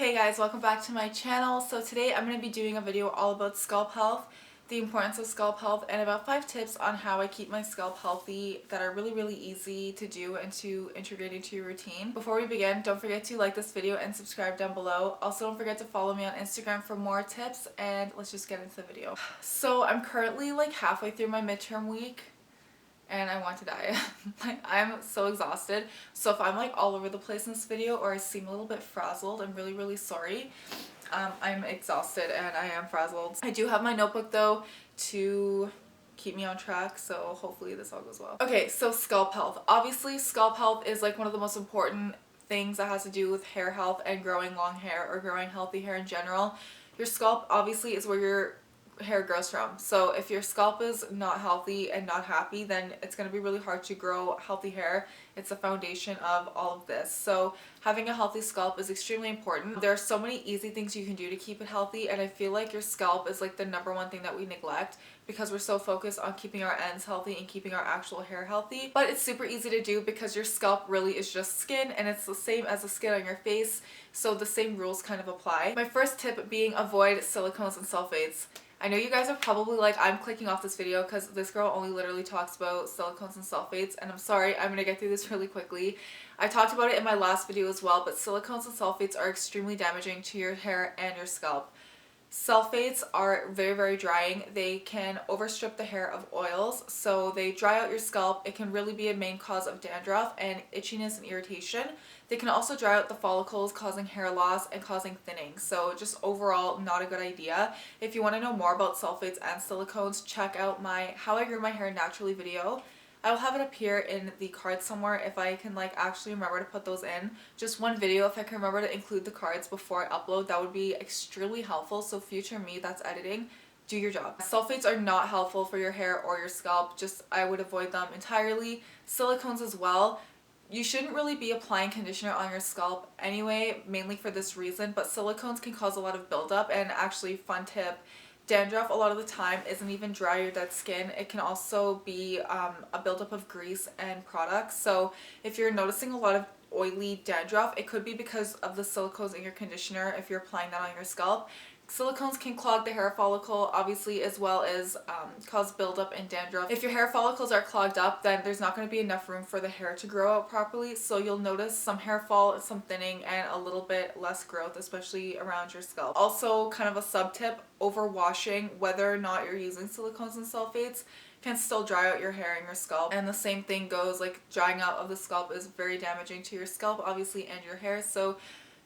Hey guys, welcome back to my channel. So today I'm going to be doing a video all about scalp health, the importance of scalp health, and about 5 tips on how I keep my scalp healthy that are really easy to do and to integrate into your routine. Before we begin, don't forget to like this video and subscribe down below. Also, don't forget to follow me on Instagram for more tips, and let's just get into the video. So I'm currently like halfway through my midterm week and I want to die. Like, I'm so exhausted. So if I'm like all over the place in this video or I seem a little bit frazzled, I'm really sorry. I'm exhausted and I am frazzled. I do have my notebook though to keep me on track, so hopefully this all goes well. Okay, so scalp health. Obviously scalp health is like one of the most important things that has to do with hair health and growing long hair or growing healthy hair in general. Your scalp obviously is where your hair grows from. So if your scalp is not healthy and not happy, then it's going to be really hard to grow healthy hair. It's the foundation of all of this. So having a healthy scalp is extremely important. There are so many easy things you can do to keep it healthy, and I feel like your scalp is like the #1 thing that we neglect because we're so focused on keeping our ends healthy and keeping our actual hair healthy. But it's super easy to do because your scalp really is just skin, and it's the same as the skin on your face, so the same rules kind of apply. My first tip being avoid silicones and sulfates. I know you guys are probably like, I'm clicking off this video because this girl only literally talks about silicones and sulfates, and I'm sorry, I'm gonna get through this really quickly. I talked about it in my last video as well, but silicones and sulfates are extremely damaging to your hair and your scalp. Sulfates are very drying. They can overstrip the hair of oils, so they dry out your scalp. It can really be a main cause of dandruff and itchiness and irritation. They can also dry out the follicles, causing hair loss and causing thinning. So just overall, not a good idea. If you want to know more about sulfates and silicones, check out my How I Grew My Hair Naturally video. I will have it up here in the cards somewhere if I can like actually remember to put those in. Just one video, if I can remember to include the cards before I upload, that would be extremely helpful. So future me that's editing, do your job. Sulfates are not helpful for your hair or your scalp. Just, I would avoid them entirely. Silicones as well. You shouldn't really be applying conditioner on your scalp anyway, mainly for this reason, but silicones can cause a lot of buildup. And actually, fun tip, dandruff a lot of the time isn't even dry or dead skin. It can also be a buildup of grease and products. So if you're noticing a lot of oily dandruff, it could be because of the silicones in your conditioner if you're applying that on your scalp. Silicones can clog the hair follicle, obviously, as well as cause buildup and dandruff. If your hair follicles are clogged up, then there's not going to be enough room for the hair to grow out properly. So you'll notice some hair fall, some thinning, and a little bit less growth, especially around your scalp. Also, kind of a sub tip, overwashing, whether or not you're using silicones and sulfates, can still dry out your hair and your scalp. And the same thing goes, like drying out of the scalp is very damaging to your scalp, obviously, and your hair. So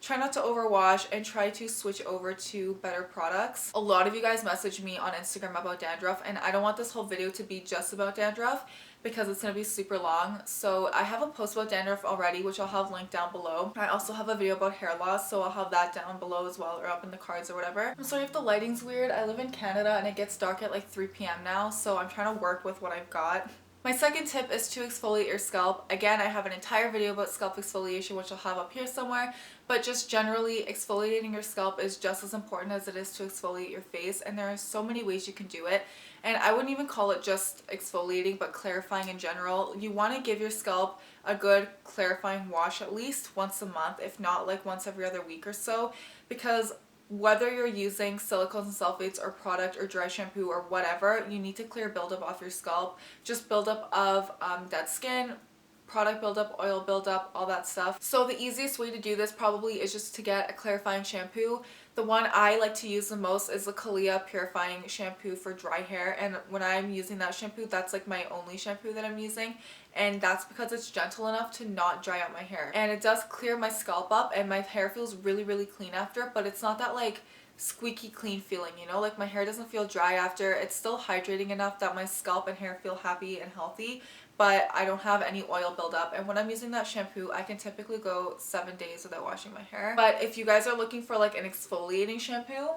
try not to overwash and try to switch over to better products. A lot of you guys message me on Instagram about dandruff, and I don't want this whole video to be just about dandruff because it's going to be super long. So I have a post about dandruff already, which I'll have linked down below. I also have a video about hair loss, so I'll have that down below as well, or up in the cards or whatever. I'm sorry if the lighting's weird. I live in Canada and it gets dark at like 3 p.m. now, so I'm trying to work with what I've got. My second tip is to exfoliate your scalp. Again, I have an entire video about scalp exfoliation, which I'll have up here somewhere, but just generally, exfoliating your scalp is just as important as it is to exfoliate your face, and there are so many ways you can do it. And I wouldn't even call it just exfoliating, but clarifying in general. You want to give your scalp a good clarifying wash at least once a month, if not like once every other week or so, because whether you're using silicones and sulfates or product or dry shampoo or whatever, you need to clear buildup off your scalp. Just buildup of dead skin, product buildup, oil buildup, all that stuff. So the easiest way to do this probably is just to get a clarifying shampoo. The one I like to use the most is the Kalia Purifying Shampoo for dry hair, and when I'm using that shampoo, that's like my only shampoo that I'm using, and that's because it's gentle enough to not dry out my hair. And it does clear my scalp up, and my hair feels really clean after, but it's not that like squeaky clean feeling, you know, like my hair doesn't feel dry after. It's still hydrating enough that my scalp and hair feel happy and healthy, but I don't have any oil buildup. And when I'm using that shampoo, I can typically go 7 days without washing my hair. But if you guys are looking for like an exfoliating shampoo,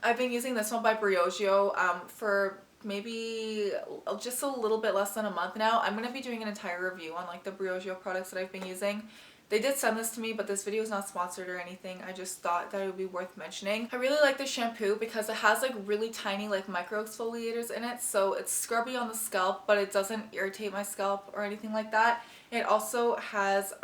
I've been using this one by Briogeo for maybe just a little bit less than a month now. I'm going to be doing an entire review on like the Briogeo products that I've been using. They did send this to me, but this video is not sponsored or anything. I just thought that it would be worth mentioning. I really like the shampoo because it has like really tiny like micro exfoliators in it, so it's scrubby on the scalp, but it doesn't irritate my scalp or anything like that. It also has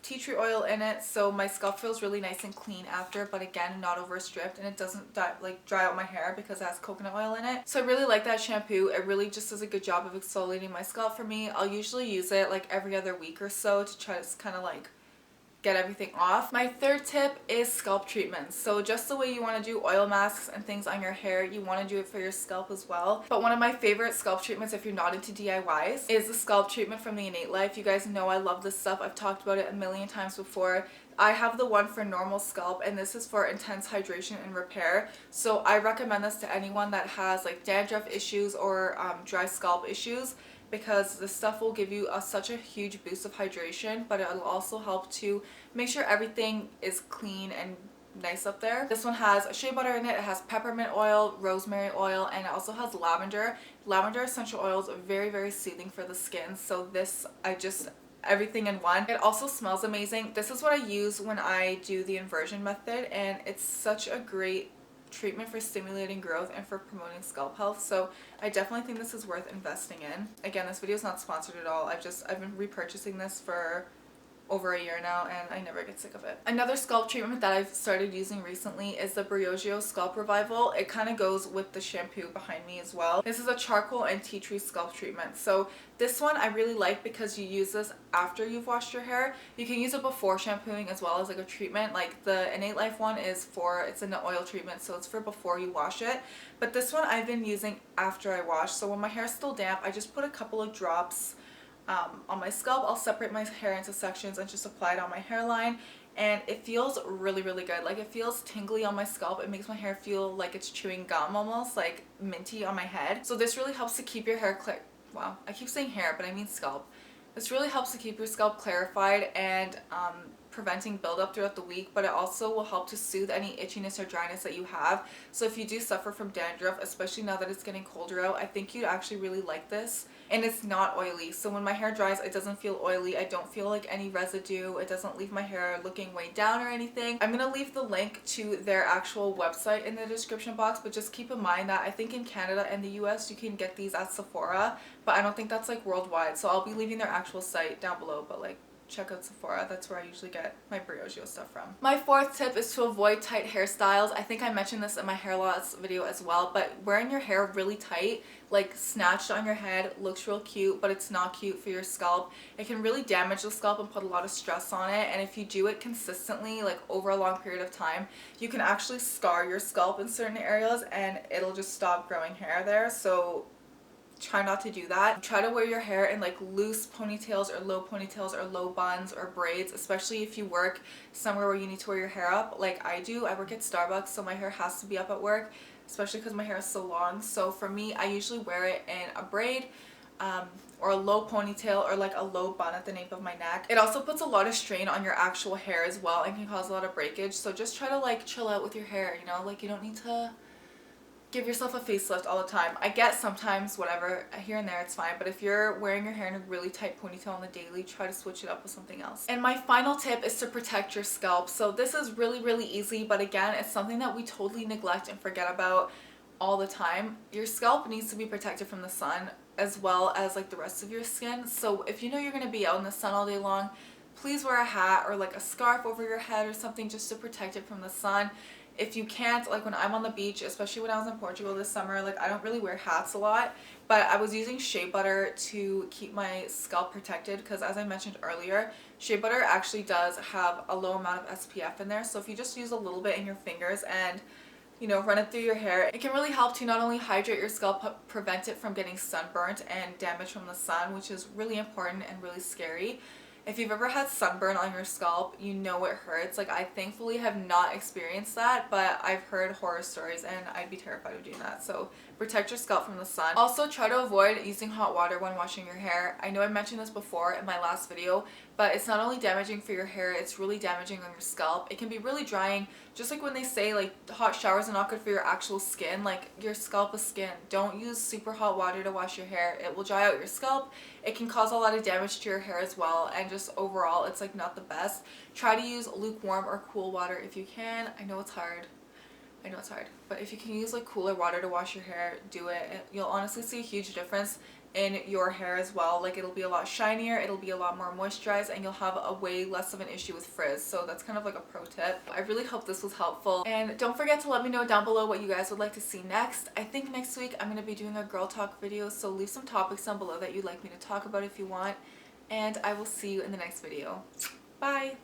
tea tree oil in it, so my scalp feels really nice and clean after, but again, not over stripped, and it doesn't dry out my hair because it has coconut oil in it. So I really like that shampoo. It really just does a good job of exfoliating my scalp for me. I'll usually use it like every other week or so to try to kind of like get everything off. My third tip is scalp treatments. So just the way you want to do oil masks and things on your hair, you want to do it for your scalp as well. But one of my favorite scalp treatments, if you're not into DIYs, is the scalp treatment from the Innate Life. You guys know I love this stuff. I've talked about it a million times before. I have the one for normal scalp, and this is for intense hydration and repair. So I recommend this to anyone that has like dandruff issues or dry scalp issues, because this stuff will give you such a huge boost of hydration, but it'll also help to make sure everything is clean and nice up there. This one has shea butter in it, it has peppermint oil, rosemary oil, and it also has lavender. Lavender essential oils are very, very soothing for the skin, so this, everything in one. It also smells amazing. This is what I use when I do the inversion method, and it's such a great treatment for stimulating growth and for promoting scalp health, so I definitely think this is worth investing in. Again, this video is not sponsored at all. I've been repurchasing this for over a year now, and I never get sick of it. Another scalp treatment that I've started using recently is the Briogeo Scalp Revival. It kind of goes with the shampoo behind me as well. This is a charcoal and tea tree scalp treatment. So this one I really like because you use this after you've washed your hair. You can use it before shampooing as well as like a treatment. Like the Innate Life one it's an oil treatment, so it's for before you wash it. But this one I've been using after I wash. So when my hair's still damp, I just put a couple of drops on my scalp. I'll separate my hair into sections and just apply it on my hairline, and it feels really, really good. Like, it feels tingly on my scalp. It makes my hair feel like it's chewing gum, almost like minty on my head. So this really helps to keep your hair clear. Wow, I keep saying hair, but I mean scalp. This really helps to keep your scalp clarified and preventing buildup throughout the week, but it also will help to soothe any itchiness or dryness that you have. So if you do suffer from dandruff, especially now that it's getting colder out, I think you'd actually really like this. And it's not oily, so when my hair dries, it doesn't feel oily. I don't feel like any residue. It doesn't leave my hair looking way down or anything. I'm gonna leave the link to their actual website in the description box, but just keep in mind that I think in Canada and the US you can get these at Sephora, but I don't think that's like worldwide. So I'll be leaving their actual site down below, but like, check out Sephora. That's where I usually get my Briogeo stuff from. My fourth tip is to avoid tight hairstyles. I think I mentioned this in my hair loss video as well, but wearing your hair really tight, like snatched on your head, looks real cute, but it's not cute for your scalp. It can really damage the scalp and put a lot of stress on it, and if you do it consistently, like over a long period of time, you can actually scar your scalp in certain areas and it'll just stop growing hair there. So try not to do that. Try to wear your hair in like loose ponytails or low buns or braids, especially if you work somewhere where you need to wear your hair up like I do. I work at Starbucks, so my hair has to be up at work, especially because my hair is so long. So for me, I usually wear it in a braid or a low ponytail or like a low bun at the nape of my neck. It also puts a lot of strain on your actual hair as well and can cause a lot of breakage. So just try to like chill out with your hair, you know, like you don't need to give yourself a facelift all the time. I get sometimes, whatever, here and there it's fine, but if you're wearing your hair in a really tight ponytail on the daily, try to switch it up with something else. And my final tip is to protect your scalp. So this is really, really easy, but again, it's something that we totally neglect and forget about all the time. Your scalp needs to be protected from the sun as well as like the rest of your skin. So if you know you're going to be out in the sun all day long, please wear a hat or like a scarf over your head or something just to protect it from the sun. If you can't, like when I'm on the beach, especially when I was in Portugal this summer, like I don't really wear hats a lot, but I was using shea butter to keep my scalp protected because, as I mentioned earlier, shea butter actually does have a low amount of SPF in there. So if you just use a little bit in your fingers and, you know, run it through your hair, it can really help to not only hydrate your scalp but prevent it from getting sunburnt and damage from the sun, which is really important and really scary. If you've ever had sunburn on your scalp, you know it hurts. Like, I thankfully have not experienced that, but I've heard horror stories and I'd be terrified of doing that. So protect your scalp from the sun. Also, try to avoid using hot water when washing your hair. I know I mentioned this before in my last video, but it's not only damaging for your hair, it's really damaging on your scalp. It can be really drying, just like when they say like hot showers are not good for your actual skin. Like, your scalp is skin. Don't use super hot water to wash your hair. It will dry out your scalp. It can cause a lot of damage to your hair as well, and just overall it's like not the best. Try to use lukewarm or cool water if you can. I know it's hard. I know it's hard, but if you can use like cooler water to wash your hair, do it. You'll honestly see a huge difference in your hair as well. Like it'll be a lot shinier, it'll be a lot more moisturized, and you'll have a way less of an issue with frizz. So that's kind of like a pro tip. I really hope this was helpful, and don't forget to let me know down below what you guys would like to see next. I think next week I'm going to be doing a girl talk video, so leave some topics down below that you'd like me to talk about if you want, and I will see you in the next video. Bye!